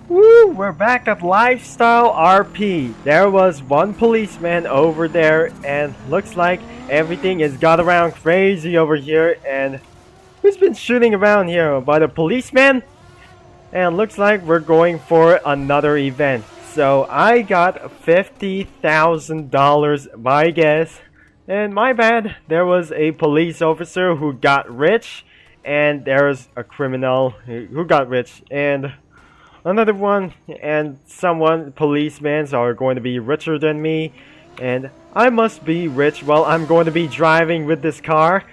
Woo! We're back at Lifestyle RP. There was one policeman over there, and looks like everything is got around crazy over here. And who's been shooting around here? By the policeman? And looks like we're going for another event. So I got $50,000 by guess. And my bad, there was a police officer who got rich, and there's a criminal who got rich, and another one and someone policemen are going to be richer than me, and I must be rich while I'm going to be driving with this car.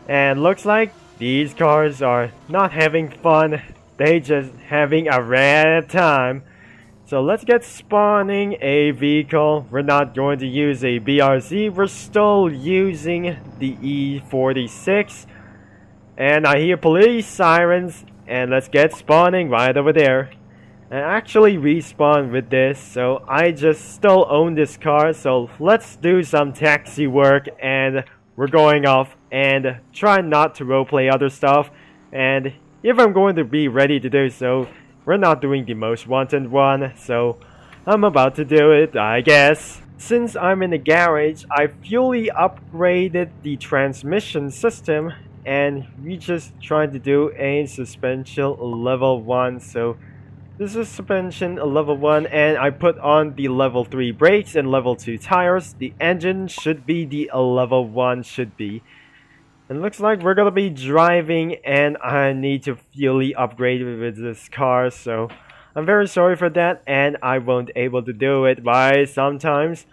And looks like these cars are not having fun, they just having a rad time. So let's get spawning a vehicle. We're not going to use a BRZ, we're still using the E46. And I hear police sirens, and let's get spawning right over there. I actually respawn with this, so I just still own this car. So let's do some taxi work, and we're going off and try not to roleplay other stuff. And if I'm going to be ready to do so, we're not doing the most wanted one, so I'm about to do it, I guess. Since I'm in the garage, I fully upgraded the transmission system, and we just tried to do a suspension level 1. So this is suspension level 1, and I put on the level 3 brakes and level 2 tires. The engine should be the level 1 should be. And looks like we're gonna be driving, and I need to fully upgrade with this car, so I'm very sorry for that, and I won't able to do it. By sometimes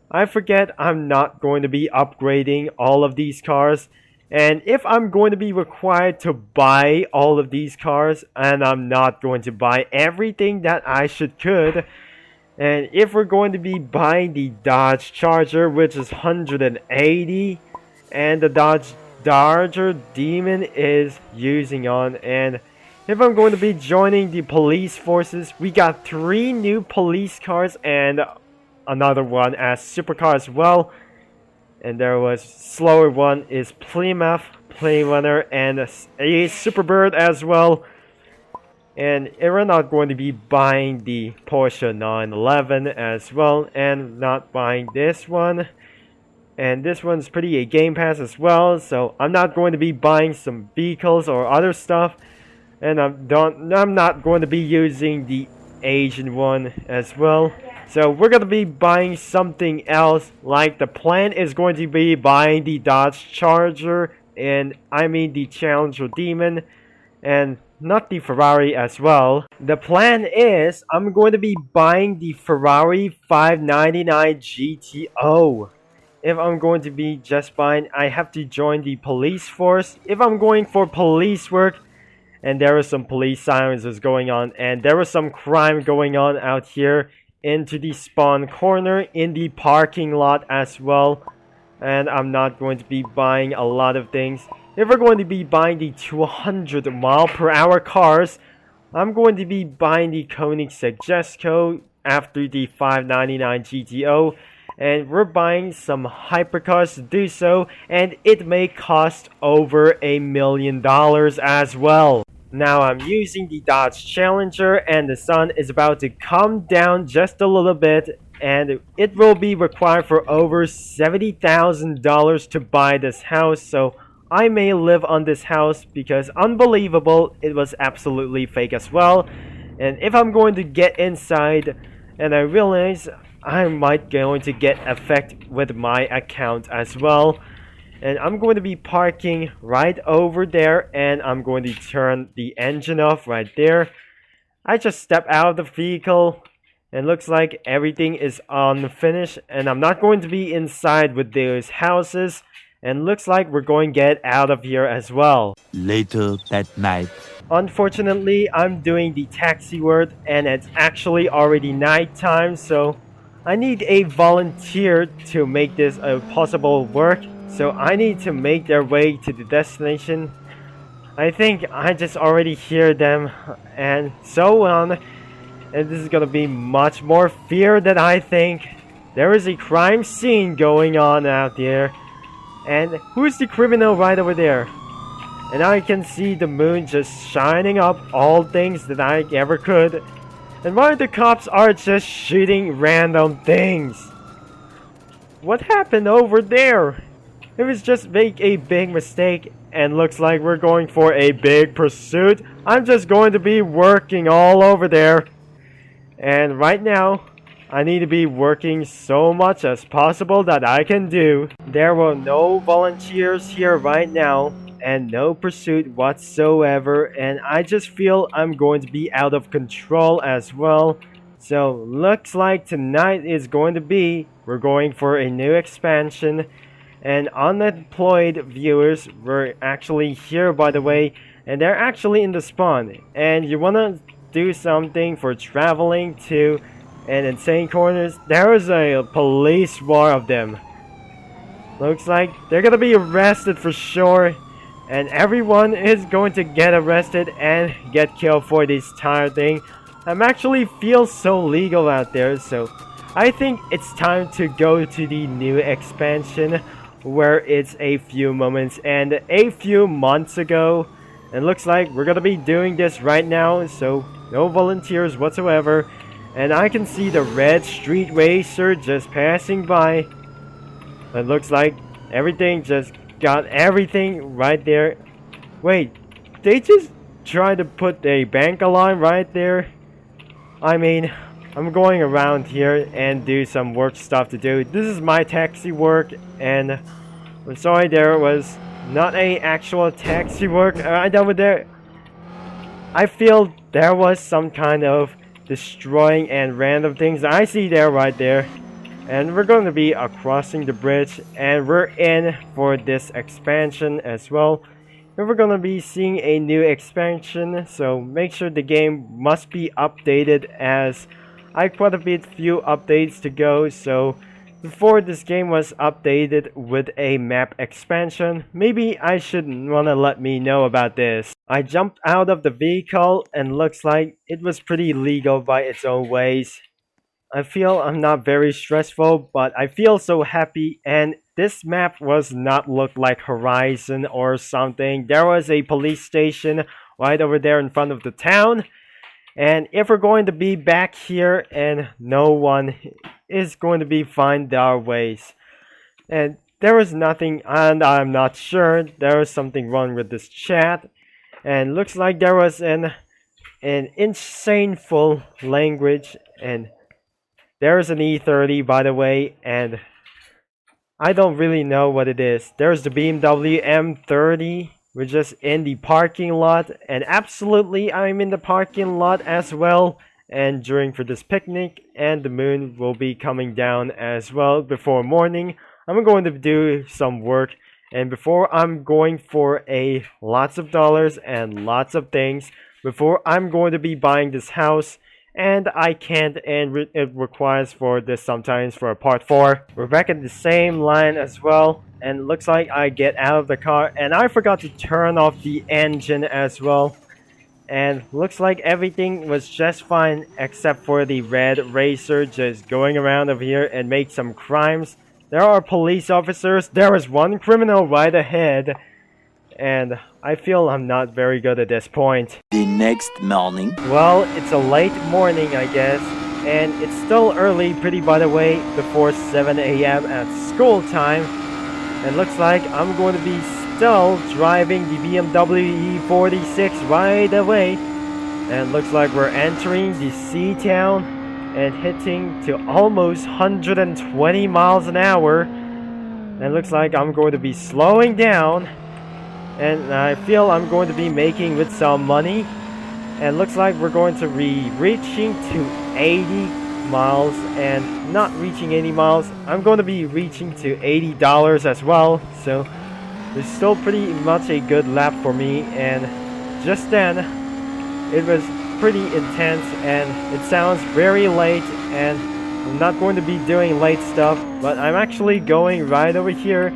I forget I'm not going to be upgrading all of these cars. And if I'm going to be required to buy all of these cars, and I'm not going to buy everything that I could, and if we're going to be buying the Dodge Charger, which is 180, and the Dodge Charger Demon is using on, and if I'm going to be joining the police forces, we got 3 new police cars and another one as supercar as well. And there was slower one is Plymouth Playrunner and a Superbird as well. And we're not going to be buying the Porsche 911 as well, and not buying this one. And this one's pretty a Game Pass as well, so I'm not going to be buying some vehicles or other stuff. And I'm not going to be using the Asian one as well. So we're going to be buying something else, like the plan is going to be buying the Dodge Charger, and I mean the Challenger Demon, and not the Ferrari as well. The plan is I'm going to be buying the Ferrari 599 GTO. If I'm going to be just buying, I have to join the police force. If I'm going for police work, and there are some police sirens going on, and there was some crime going on out here into the spawn corner in the parking lot as well. And I'm not going to be buying a lot of things. If we're going to be buying the 200-mile-per-hour cars, I'm going to be buying the Koenigsegg Jesko after the 599 GTO. And we're buying some hypercars to do so, and it may cost over $1 million as well. Now I'm using the Dodge Challenger, and the sun is about to come down just a little bit, and it will be required for over $70,000 to buy this house. So I may live on this house because unbelievable, it was absolutely fake as well. And if I'm going to get inside and I realize I might going to get affected with my account as well. And I'm going to be parking right over there, and I'm going to turn the engine off right there. I just step out of the vehicle, and looks like everything is unfinished, and I'm not going to be inside with those houses, and looks like we're going to get out of here as well. Later that night. Unfortunately, I'm doing the taxi work, and it's actually already nighttime, so I need a volunteer to make this a possible work. So I need to make their way to the destination. I think I just already hear them, and so on. And this is gonna be much more fear than I think. There is a crime scene going on out there. And who's the criminal right over there? and I can see the moon just shining up all things that I ever could. And why the cops are just shooting random things? What happened over there? It was just make a big mistake and looks like we're going for a big pursuit. I'm just going to be working all over there. And right now, I need to be working so much as possible that I can do. There were no volunteers here right now and no pursuit whatsoever, and I just feel I'm going to be out of control as well. So looks like tonight is going to be, we're going for a new expansion, and unemployed viewers were actually here by the way, and they're actually in the spawn, and you wanna do something for traveling to and insane corners. There is a police war of them. Looks like they're gonna be arrested for sure, and everyone is going to get arrested and get killed for this entire thing. I'm actually feel so legal out there, so I think it's time to go to the new expansion where it's a few moments and a few months ago. And looks like we're gonna be doing this right now, so no volunteers whatsoever. And I can see the red street racer just passing by. It looks like everything just got everything right there. Wait, they just tried to put a bank alarm right there? I mean, I'm going around here and do some work stuff to do. This is my taxi work, and I'm sorry there was not a actual taxi work right over there. I feel there was some kind of destroying and random things I see there right there. And we're going to be crossing the bridge, and we're in for this expansion as well. And we're going to be seeing a new expansion, so make sure the game must be updated, as I quite a bit few updates to go. So before this game was updated with a map expansion, maybe I should wanna let me know about this. I jumped out of the vehicle and looks like it was pretty legal by its own ways. I feel I'm not very stressful, but I feel so happy, and this map was not look like Horizon or something. There was a police station right over there in front of the town. And if we're going to be back here and no one is going to be find our ways. And there was nothing, and I'm not sure, there was something wrong with this chat. And looks like there was an insaneful language, and there's an E30 by the way, and I don't really know what it is. There's the BMW M30. We're just in the parking lot, and absolutely I'm in the parking lot as well, and during for this picnic, and the moon will be coming down as well before morning. I'm going to do some work, and before I'm going for a lots of dollars and lots of things, before I'm going to be buying this house. And I can't, and it requires for this sometimes for a part 4. We're back at the same line as well, and looks like I get out of the car, and I forgot to turn off the engine as well. And looks like everything was just fine except for the red racer just going around over here and make some crimes. There are police officers. There is one criminal right ahead, and I feel I'm not very good at this point. The next morning. Well, it's a late morning, I guess, and it's still early, pretty by the way, before 7 a.m. at school time. And looks like I'm going to be still driving the BMW E46 right away. And looks like we're entering the sea town and hitting to almost 120 miles an hour. And looks like I'm going to be slowing down. And I feel I'm going to be making with some money. And looks like we're going to be reaching to 80 miles. And not reaching 80 miles, I'm going to be reaching to $80 as well. So it's still pretty much a good lap for me. And just then, it was pretty intense. And it sounds very late. And I'm not going to be doing late stuff. But I'm actually going right over here.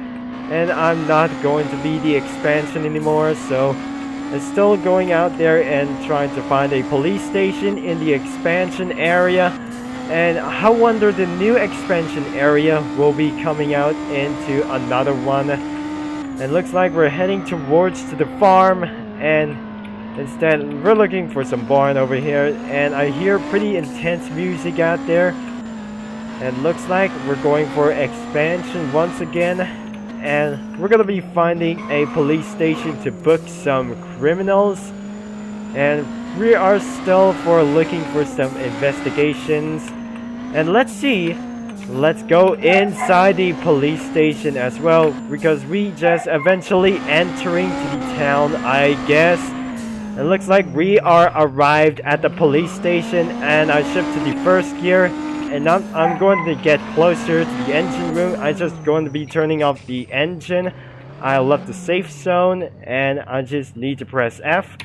And I'm not going to be the expansion anymore, so I'm still going out there and trying to find a police station in the expansion area. And I wonder the new expansion area will be coming out into another one. And looks like we're heading towards to the farm, and instead we're looking for some barn over here, and I hear pretty intense music out there. And looks like we're going for expansion once again, and we're gonna be finding a police station to book some criminals. And we are still looking for some investigations. And let's go inside the police station as well, because we just eventually entering to the town, I guess. It looks like we are arrived at the police station, and I shift to the first gear, and I'm going to get closer to the engine room. I'm just going to be turning off the engine. I left the safe zone, and I just need to press F.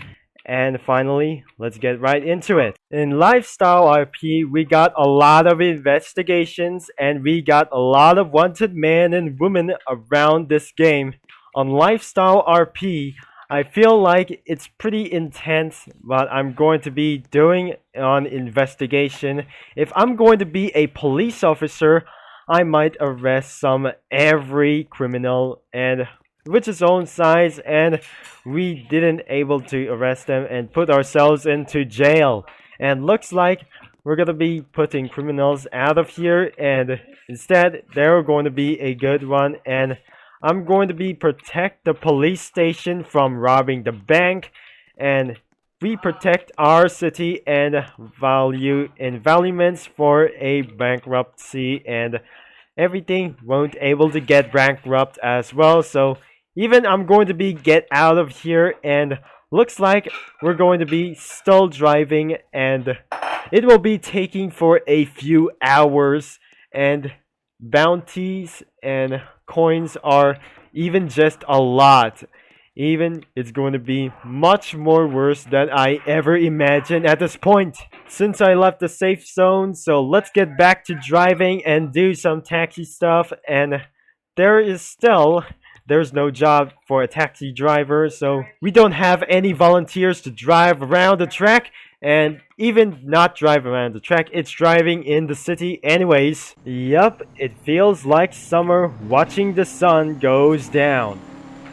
And finally, let's get right into it. In Lifestyle RP, we got a lot of investigations, and we got a lot of wanted men and women around this game. On Lifestyle RP, I feel like it's pretty intense what I'm going to be doing on investigation. If I'm going to be a police officer, I might arrest every criminal, and with his own size, and we didn't able to arrest them and put ourselves into jail. And looks like we're gonna be putting criminals out of here, and instead they're going to be a good one, and I'm going to be protect the police station from robbing the bank, and we protect our city and valuements for a bankruptcy, and everything won't able to get bankrupt as well. So even I'm going to be get out of here, and looks like we're going to be still driving, and it will be taking for a few hours, and bounties and coins are even just a lot. Even it's going to be much more worse than I ever imagined at this point. Since I left the safe zone, so let's get back to driving and do some taxi stuff. And there's no job for a taxi driver, so we don't have any volunteers to drive around the track. And even not drive around the track, it's driving in the city anyways. Yup, it feels like summer watching the sun goes down.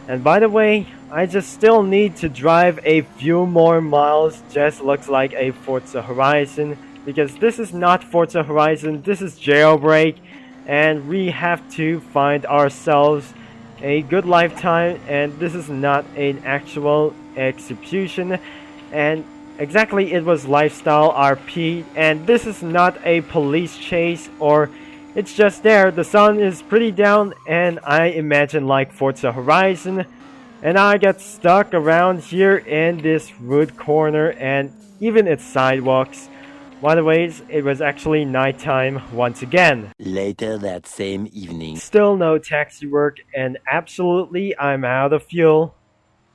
And by the way, I just still need to drive a few more miles. Just looks like a Forza Horizon, because this is not Forza Horizon, this is Jailbreak, and we have to find ourselves a good lifetime, and this is not an actual execution. And exactly, it was Lifestyle RP, and this is not a police chase, or it's just there. The sun is pretty down, and I imagine like Forza Horizon, and I got stuck around here in this wood corner, and even its sidewalks. By the way, it was actually nighttime once again. Later that same evening. Still no taxi work, and absolutely I'm out of fuel.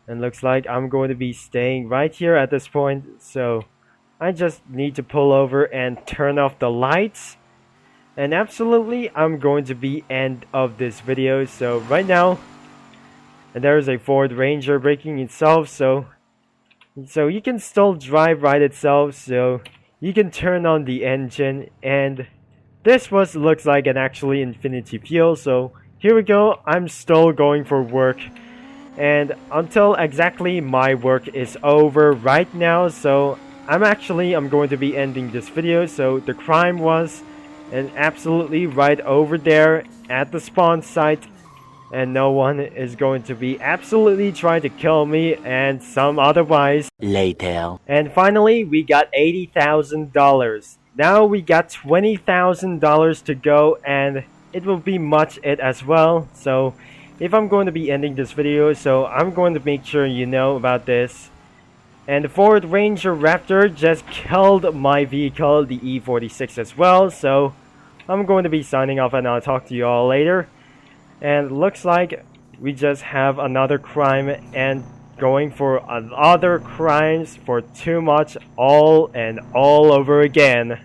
And looks like I'm going to be staying right here at this point, so I just need to pull over and turn off the lights. And absolutely I'm going to be end of this video. So right now, and there's a Ford Ranger braking itself, so you can still drive right itself, so you can turn on the engine. And this looks like an actually infinity fuel, so here we go. I'm still going for work, and until exactly my work is over right now, so I'm going to be ending this video. So the crime was and absolutely right over there at the spawn site, and no one is going to be absolutely trying to kill me and some otherwise. Later. And finally, we got $80,000. Now we got $20,000 to go, and it will be much it as well. So if I'm going to be ending this video, so I'm going to make sure you know about this. And the Ford Ranger Raptor just killed my vehicle, the E46 as well. So I'm going to be signing off, and I'll talk to you all later. And looks like we just have another crime, and going for other crimes for too much all over again.